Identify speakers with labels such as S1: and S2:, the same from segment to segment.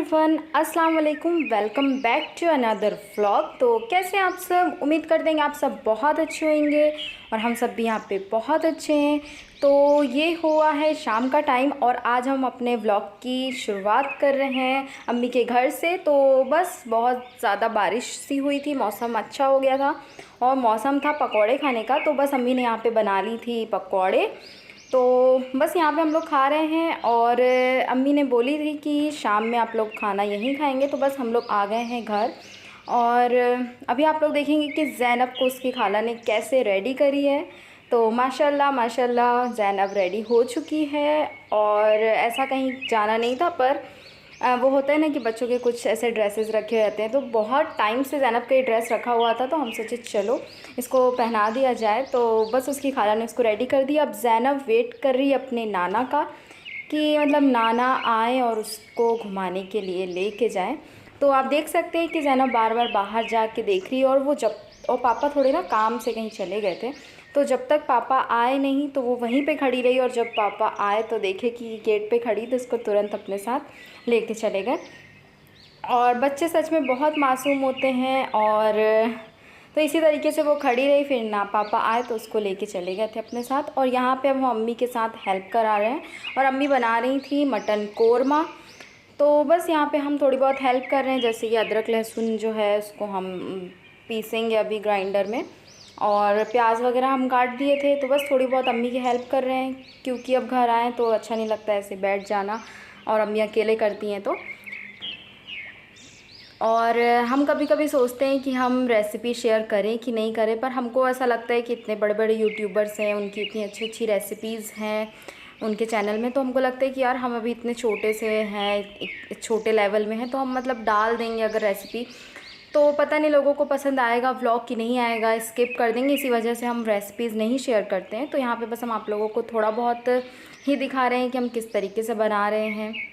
S1: Everyone, अस्सलाम वालेकुम। Welcome back to another vlog. तो कैसे हैं आप सब? उम्मीद कर देंगे आप सब बहुत अच्छे होंगे और हम सब भी यहाँ पे बहुत अच्छे हैं। तो ये हुआ है शाम का टाइम और आज हम अपने व्लॉग की शुरुआत कर रहे हैं अम्मी के घर से। तो बस बहुत ज़्यादा बारिश सी हुई थी, मौसम अच्छा हो गया था और मौसम था पकौड़े खाने का। तो बस अम्मी ने यहाँ पे बना ली थी पकौड़े, तो बस यहाँ पे हम लोग खा रहे हैं। और अम्मी ने बोली थी कि शाम में आप लोग खाना यहीं खाएंगे, तो बस हम लोग आ गए हैं घर। और अभी आप लोग देखेंगे कि ज़ैनब को उसकी खाला ने कैसे रेडी करी है। तो माशाल्लाह माशाल्लाह ज़ैनब रेडी हो चुकी है और ऐसा कहीं जाना नहीं था, पर वो होता है ना कि बच्चों के कुछ ऐसे ड्रेसेस रखे हुए रहते हैं। तो बहुत टाइम से ज़ैनब का ये ड्रेस रखा हुआ था, तो हम सोचे चलो इसको पहना दिया जाए। तो बस उसकी खाला ने उसको रेडी कर दिया। अब ज़ैनब वेट कर रही है अपने नाना का कि मतलब नाना आए और उसको घुमाने के लिए लेके जाएं। तो आप देख सकते हैं कि ज़ैनब बार बार बाहर जा के देख रही है। और पापा थोड़े ना काम से कहीं चले गए थे, तो जब तक पापा आए नहीं तो वो वहीं पे खड़ी रही। और जब पापा आए तो देखे कि गेट पे खड़ी, तो इसको तुरंत अपने साथ लेके चले गए। और बच्चे सच में बहुत मासूम होते हैं। और तो इसी तरीके से वो खड़ी रही, फिर ना पापा आए तो उसको लेके चले गए थे अपने साथ। और यहाँ पे अब हम अम्मी के साथ हेल्प करा रहे हैं और अम्मी बना रही थी मटन कोरमा। तो बस यहाँ पे हम थोड़ी बहुत हेल्प कर रहे हैं, जैसे ये अदरक लहसुन जो है उसको हम पीसेंगे अभी ग्राइंडर में, और प्याज वगैरह हम काट दिए थे। तो बस थोड़ी बहुत अम्मी की हेल्प कर रहे हैं, क्योंकि अब घर आएँ तो अच्छा नहीं लगता ऐसे बैठ जाना, और अम्मी अकेले करती हैं तो। और हम कभी कभी सोचते हैं कि हम रेसिपी शेयर करें कि नहीं करें, पर हमको ऐसा लगता है कि इतने बड़े बड़े यूट्यूबर्स हैं, उनकी इतनी अच्छी अच्छी रेसिपीज़ हैं उनके चैनल में, तो हमको लगता है कि यार हम अभी इतने छोटे से हैं, एक छोटे लेवल में हैं, तो हम मतलब डाल देंगे अगर रेसिपी तो पता नहीं लोगों को पसंद आएगा व्लॉग कि नहीं आएगा, स्किप कर देंगे। इसी वजह से हम रेसिपीज़ नहीं शेयर करते हैं। तो यहाँ पे बस हम आप लोगों को थोड़ा बहुत ही दिखा रहे हैं कि हम किस तरीके से बना रहे हैं।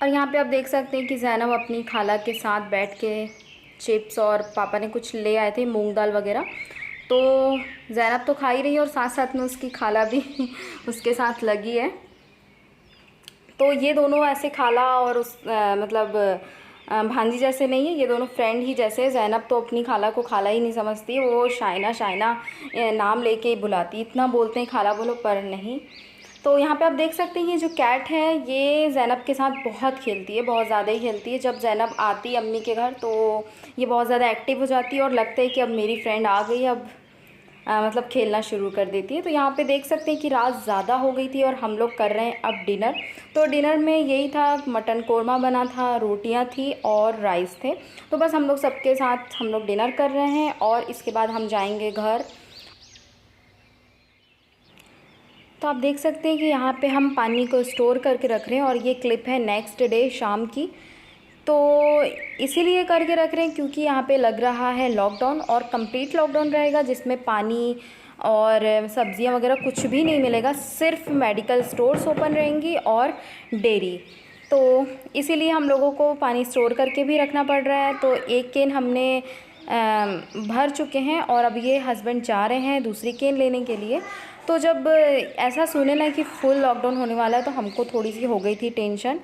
S1: और यहाँ पे आप देख सकते हैं कि ज़ैनब अपनी खाला के साथ बैठ के चिप्स, और पापा ने कुछ ले आए थे मूंग दाल वगैरह, तो ज़ैनब तो खा ही रही है और साथ साथ में उसकी खाला भी उसके साथ लगी है। तो ये दोनों ऐसे खाला और मतलब भांजी जैसे नहीं है, ये दोनों फ्रेंड ही जैसे है। ज़ैनब तो अपनी खाला को खाला ही नहीं समझती है, वो शाइना शाइना नाम लेके बुलाती, इतना बोलते हैं खाला बोलो पर नहीं। तो यहाँ पे आप देख सकते हैं ये जो कैट है ये ज़ैनब के साथ बहुत खेलती है, बहुत ज़्यादा ही खेलती है। जब ज़ैनब आती है अम्मी के घर तो ये बहुत ज़्यादा एक्टिव हो जाती है और लगता है कि अब मेरी फ्रेंड आ गई, अब मतलब खेलना शुरू कर देती है। तो यहाँ पे देख सकते हैं कि रात ज़्यादा हो गई थी और हम लोग कर रहे हैं अब डिनर। तो डिनर में यही था, मटन कोरमा बना था, रोटियाँ थी और राइस थे। तो बस हम लोग सबके साथ हम लोग डिनर कर रहे हैं और इसके बाद हम जाएंगे घर। तो आप देख सकते हैं कि यहाँ पे हम पानी को स्टोर करके रख रहे हैं और ये क्लिप है नेक्स्ट डे शाम की। तो इसीलिए करके रख रहे हैं क्योंकि यहाँ पे लग रहा है लॉकडाउन, और कंप्लीट लॉकडाउन रहेगा जिसमें पानी और सब्जियाँ वगैरह कुछ भी नहीं मिलेगा, सिर्फ मेडिकल स्टोर्स ओपन रहेंगी और डेयरी। तो इसीलिए हम लोगों को पानी स्टोर करके भी रखना पड़ रहा है। तो एक केन हमने भर चुके हैं और अब ये हस्बैंड जा रहे हैं दूसरी केन लेने के लिए। तो जब ऐसा सुने ना कि फुल लॉकडाउन होने वाला है तो हमको थोड़ी सी हो गई थी टेंशन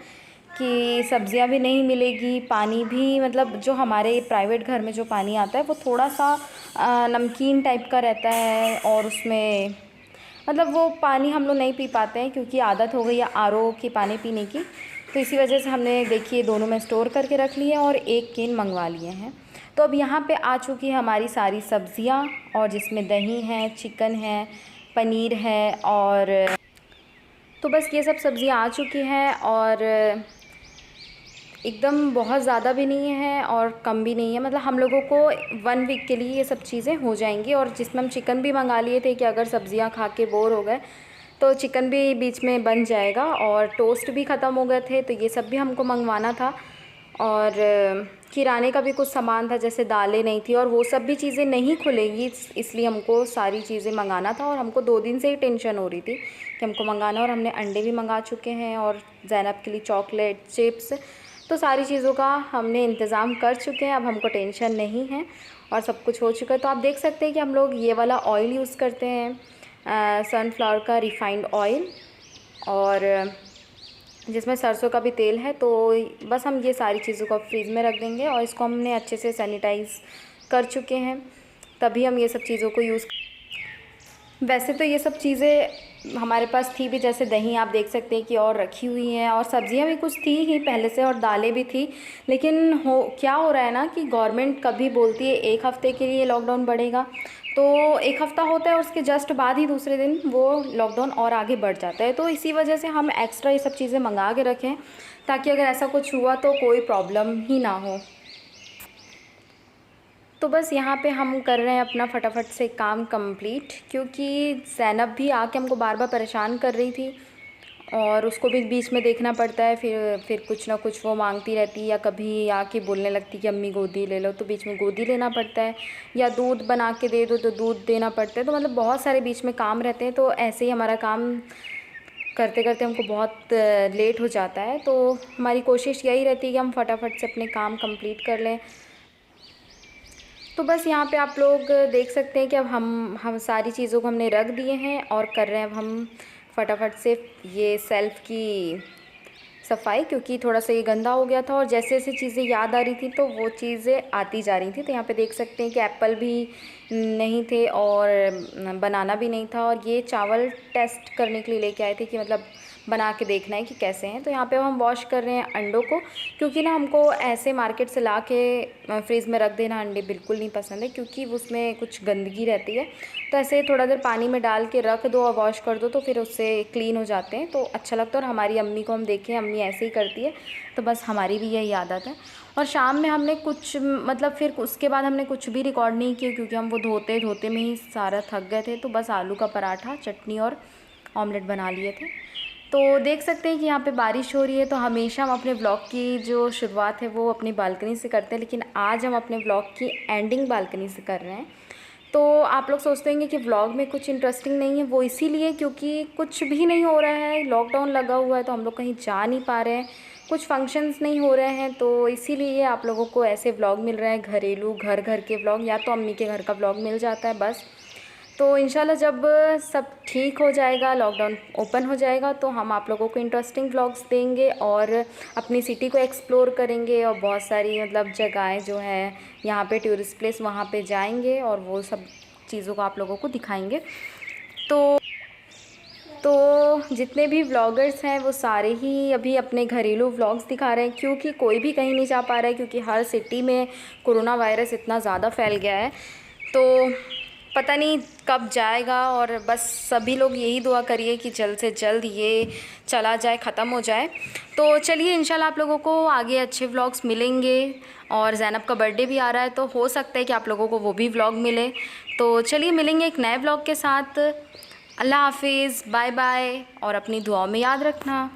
S1: कि सब्जियां भी नहीं मिलेगी, पानी भी, मतलब जो हमारे प्राइवेट घर में जो पानी आता है वो थोड़ा सा नमकीन टाइप का रहता है, और उसमें मतलब वो पानी हम लोग नहीं पी पाते हैं क्योंकि आदत हो गई है आरओ की पानी पीने की। तो इसी वजह से हमने देखिए दोनों में स्टोर करके रख लिए और एक केन मंगवा लिए हैं। तो अब यहाँ पे आ चुकी है हमारी सारी सब्जियाँ, और जिसमें दही है, चिकन है, पनीर है, और तो बस ये सब सब्ज़ियाँ आ चुकी हैं। और एकदम बहुत ज़्यादा भी नहीं है और कम भी नहीं है, मतलब हम लोगों को 1 वीक के लिए ये सब चीज़ें हो जाएंगी। और जिसमें हम चिकन भी मंगा लिए थे कि अगर सब्ज़ियाँ खा के बोर हो गए तो चिकन भी बीच में बन जाएगा, और टोस्ट भी ख़त्म हो गए थे तो ये सब भी हमको मंगवाना था। और किराने का भी कुछ सामान था, जैसे दालें नहीं थी, और वो सब भी चीज़ें नहीं खुलेंगी, इसलिए हमको सारी चीज़ें मंगाना था। और हमको 2 दिन से ही टेंशन हो रही थी कि हमको मंगाना, और हमने अंडे भी मंगा चुके हैं और ज़ैनब के लिए चॉकलेट, चिप्स, तो सारी चीज़ों का हमने इंतज़ाम कर चुके हैं। अब हमको टेंशन नहीं है और सब कुछ हो चुका है। तो आप देख सकते हैं कि हम लोग ये वाला ऑयल यूज़ करते हैं, सनफ्लावर का रिफ़ाइंड ऑयल, और जिसमें सरसों का भी तेल है। तो बस हम ये सारी चीज़ों को फ्रीज़ में रख देंगे, और इसको हमने अच्छे से सैनिटाइज़ कर चुके हैं, तभी हम ये सब चीज़ों को यूज़। वैसे तो ये सब चीज़ें हमारे पास थी भी, जैसे दही आप देख सकते हैं कि और रखी हुई हैं, और सब्ज़ियाँ भी कुछ थी ही पहले से, और दालें भी थी। लेकिन क्या हो रहा है ना कि गवर्नमेंट कभी बोलती है 1 हफ़्ते के लिए लॉकडाउन बढ़ेगा, तो 1 हफ़्ता होता है, उसके जस्ट बाद ही दूसरे दिन वो लॉकडाउन और आगे बढ़ जाता है। तो इसी वजह से हम एक्स्ट्रा ये सब चीज़ें मंगा के रखें, ताकि अगर ऐसा कुछ हुआ तो कोई प्रॉब्लम ही ना हो। तो बस यहाँ पे हम कर रहे हैं अपना फटाफट से काम कंप्लीट, क्योंकि ज़ैनब भी आके हमको बार बार परेशान कर रही थी, और उसको भी बीच में देखना पड़ता है, फिर कुछ ना कुछ वो मांगती रहती है, या कभी आके बोलने लगती कि अम्मी गोदी ले लो, तो बीच में गोदी लेना पड़ता है, या दूध बना के दे दो तो दूध देना पड़ता है। तो मतलब बहुत सारे बीच में काम रहते हैं, तो ऐसे ही हमारा काम करते करते हमको बहुत लेट हो जाता है। तो हमारी कोशिश यही रहती है कि हम फटाफट से अपने काम कंप्लीट कर लें। तो बस यहाँ पे आप लोग देख सकते हैं कि अब हम सारी चीज़ों को हमने रख दिए हैं, और कर रहे हैं अब हम फटाफट से ये सेल्फ़ की सफाई, क्योंकि थोड़ा सा ये गंदा हो गया था, और जैसे जैसे चीज़ें याद आ रही थी तो वो चीज़ें आती जा रही थी। तो यहाँ पे देख सकते हैं कि एप्पल भी नहीं थे और बनाना भी नहीं था, और ये चावल टेस्ट करने के लिए लेके आए थे कि मतलब बना के देखना है कि कैसे हैं। तो यहाँ पे हम वॉश कर रहे हैं अंडों को, क्योंकि ना हमको ऐसे मार्केट से ला के फ्रीज़ में रख देना अंडे बिल्कुल नहीं पसंद है, क्योंकि उसमें कुछ गंदगी रहती है। तो ऐसे थोड़ा देर पानी में डाल के रख दो और वॉश कर दो, तो फिर उससे क्लीन हो जाते हैं, तो अच्छा लगता है। और हमारी अम्मी को हम देखें, अम्मी ऐसे ही करती है, तो बस हमारी भी यही आदत है। और शाम में हमने कुछ मतलब फिर उसके बाद हमने कुछ भी रिकॉर्ड नहीं किया, क्योंकि हम वो धोते धोते में ही सारा थक गए थे। तो बस आलू का पराठा, चटनी और ऑमलेट बना लिए थे। तो देख सकते हैं कि यहाँ पे बारिश हो रही है। तो हमेशा हम अपने व्लॉग की जो शुरुआत है वो अपनी बालकनी से करते हैं, लेकिन आज हम अपने व्लॉग की एंडिंग बालकनी से कर रहे हैं। तो आप लोग सोचते होंगे कि व्लॉग में कुछ इंटरेस्टिंग नहीं है, वो इसीलिए क्योंकि कुछ भी नहीं हो रहा है, लॉकडाउन लगा हुआ है, तो हम लोग कहीं जा नहीं पा रहे हैं, कुछ फंक्शंस नहीं हो रहे हैं, तो इसीलिए आप लोगों को ऐसे व्लॉग मिल रहे हैं, घरेलू घर घर के व्लॉग, या तो अम्मी के घर का व्लॉग मिल जाता है बस। तो इंशाल्लाह जब सब ठीक हो जाएगा, लॉकडाउन ओपन हो जाएगा, तो हम आप लोगों को इंटरेस्टिंग व्लॉग्स देंगे, और अपनी सिटी को एक्सप्लोर करेंगे, और बहुत सारी मतलब जगहें जो हैं यहाँ पे टूरिस्ट प्लेस, वहाँ पे जाएंगे, और वो सब चीज़ों को आप लोगों को दिखाएंगे। तो जितने भी व्लॉगर्स हैं वो सारे ही अभी अपने घरेलू व्लॉग्स दिखा रहे हैं, क्योंकि कोई भी कहीं नहीं जा पा रहा है, क्योंकि हर सिटी में कोरोना वायरस इतना ज़्यादा फैल गया है। तो पता नहीं कब जाएगा, और बस सभी लोग यही दुआ करिए कि जल्द से जल्द ये चला जाए, ख़त्म हो जाए। तो चलिए, इंशाल्लाह आप लोगों को आगे अच्छे व्लॉग्स मिलेंगे, और ज़ैनब का बर्थडे भी आ रहा है, तो हो सकता है कि आप लोगों को वो भी व्लॉग मिले। तो चलिए, मिलेंगे एक नए व्लॉग के साथ। अल्लाह हाफिज़, बाय बाय, और अपनी दुआओं में याद रखना।